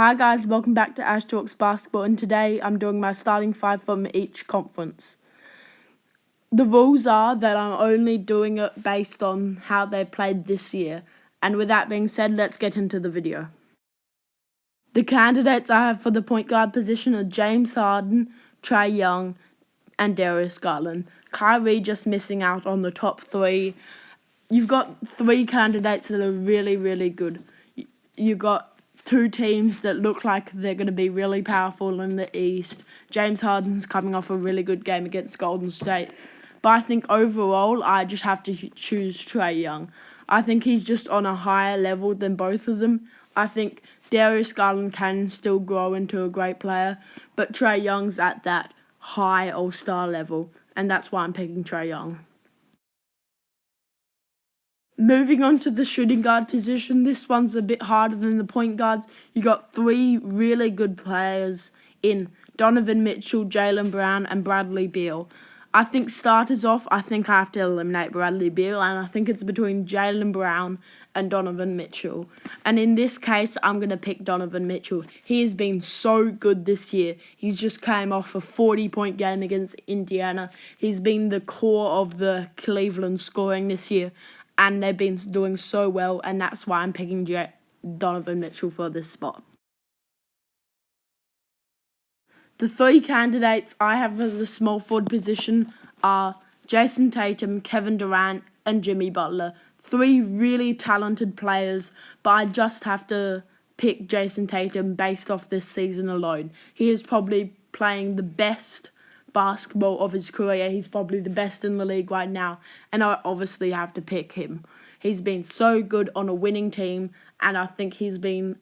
Hi guys, welcome back to Ash Talks Basketball, and today I'm doing my starting five from each conference. The rules are that I'm only doing it based on how they played this year, and with that being said, let's get into the video. The candidates I have for the point guard position are James Harden, Trae Young, and Darius Garland. Kyrie just missing out on the top three. You've got three candidates that are really, really good. You've got two teams that look like they're going to be really powerful in the East. James Harden's coming off a really good game against Golden State. But I think overall, I just have to choose Trae Young. I think he's just on a higher level than both of them. I think Darius Garland can still grow into a great player, but Trae Young's at that high all-star level, and that's why I'm picking Trae Young. Moving on to the shooting guard position, this one's a bit harder than the point guards. You got three really good players in Donovan Mitchell, Jaylen Brown, and Bradley Beal. I think starters off, I think I have to eliminate Bradley Beal, and I think it's between Jaylen Brown and Donovan Mitchell. And in this case, I'm going to pick Donovan Mitchell. He has been so good this year. He's just came off a 40-point game against Indiana. He's been the core of the Cleveland scoring this year, and they've been doing so well, and that's why I'm picking Donovan Mitchell for this spot. The three candidates I have for the small forward position are Jason Tatum, Kevin Durant, and Jimmy Butler. Three really talented players, but I just have to pick Jason Tatum based off this season alone. He is probably playing the best basketball of his career. He's probably the best in the league right now, and I obviously have to pick him. He's been so good on a winning team, and I think he's been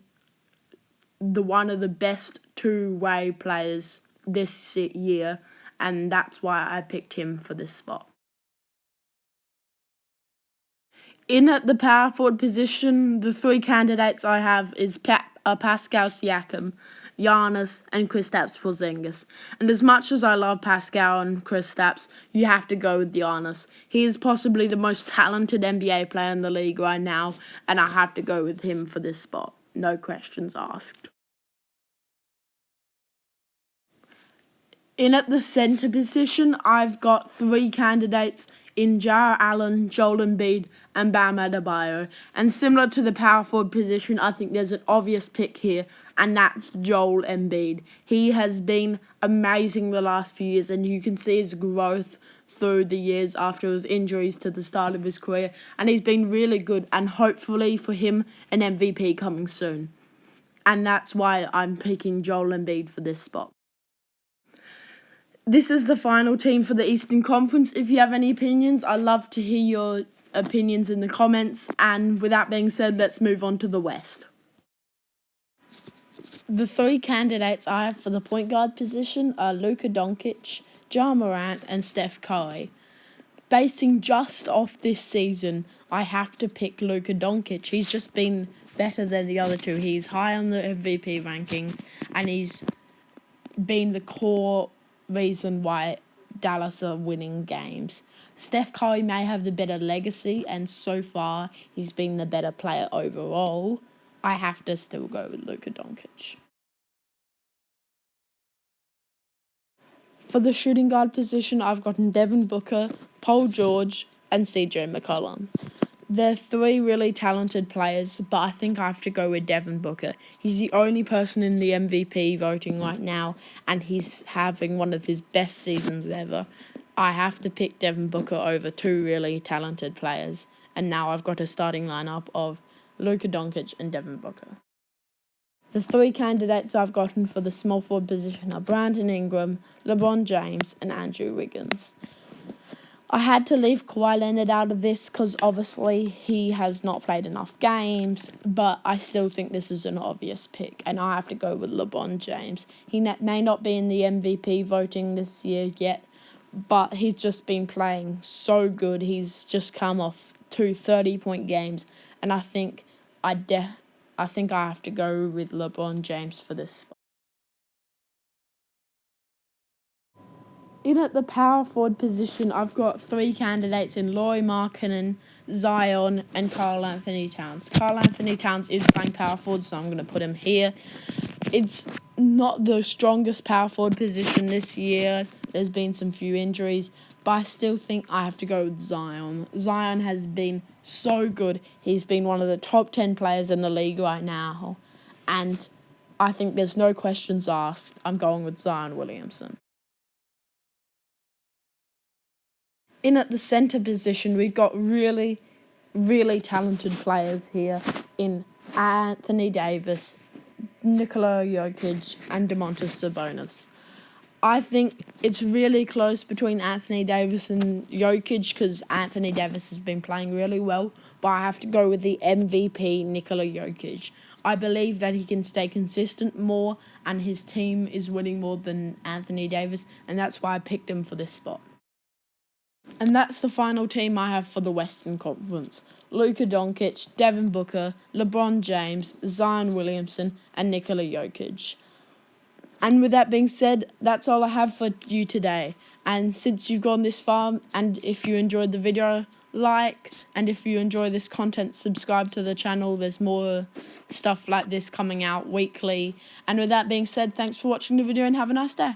one of the best two-way players this year, and that's why I picked him for this spot. In at the power forward position, the three candidates I have is Pascal Siakam, Giannis, and Kristaps Porzingis. And as much as I love Pascal and Kristaps, you have to go with Giannis. He is possibly the most talented NBA player in the league right now, and I have to go with him for this spot. No questions asked. In at the center position, I've got three candidates in Jarrett Allen, Joel Embiid, and Bam Adebayo. And similar to the power forward position, I think there's an obvious pick here, and that's Joel Embiid. He has been amazing the last few years, and you can see his growth through the years after his injuries to the start of his career, and he's been really good, and hopefully for him, an MVP coming soon. And that's why I'm picking Joel Embiid for this spot. This is the final team for the Eastern Conference. If you have any opinions, I'd love to hear your opinions in the comments. And with that being said, let's move on to the West. The three candidates I have for the point guard position are Luka Doncic, Ja Morant, and Steph Curry. Basing just off this season, I have to pick Luka Doncic. He's just been better than the other two. He's high on the MVP rankings, and he's been the core reason why Dallas are winning games. Steph Curry may have the better legacy, and so far he's been the better player overall. I have to still go with Luka Doncic. For the shooting guard position, I've gotten Devin Booker, Paul George, and CJ McCollum. They're three really talented players, but I think I have to go with Devin Booker. He's the only person in the MVP voting right now, and he's having one of his best seasons ever. I have to pick Devin Booker over two really talented players, and now I've got a starting lineup of Luka Doncic and Devin Booker. The three candidates I've gotten for the small forward position are Brandon Ingram, LeBron James, and Andrew Wiggins. I had to leave Kawhi Leonard out of this because obviously he has not played enough games, but I still think this is an obvious pick, and I have to go with LeBron James. He may not be in the MVP voting this year yet, but he's just been playing so good. He's just come off two 30-point games, and I think I have to go with LeBron James for this spot. In at the power forward position, I've got three candidates in Lauri Markkanen, Zion, and Karl Anthony Towns. Karl Anthony Towns is playing power forward, so I'm going to put him here. It's not the strongest power forward position this year. There's been some few injuries, but I still think I have to go with Zion. Zion has been so good. He's been one of the top 10 players in the league right now, and I think there's no questions asked. I'm going with Zion Williamson. In at the centre position, we've got really, really talented players here in Anthony Davis, Nikola Jokic, and Domantas Sabonis. I think it's really close between Anthony Davis and Jokic because Anthony Davis has been playing really well, but I have to go with the MVP, Nikola Jokic. I believe that he can stay consistent more and his team is winning more than Anthony Davis, and that's why I picked him for this spot. And that's the final team I have for the Western Conference. Luka Doncic, Devin Booker, LeBron James, Zion Williamson, and Nikola Jokic. And with that being said, that's all I have for you today. And since you've gone this far, and if you enjoyed the video, like, and if you enjoy this content, subscribe to the channel. There's more stuff like this coming out weekly. And with that being said, thanks for watching the video and have a nice day.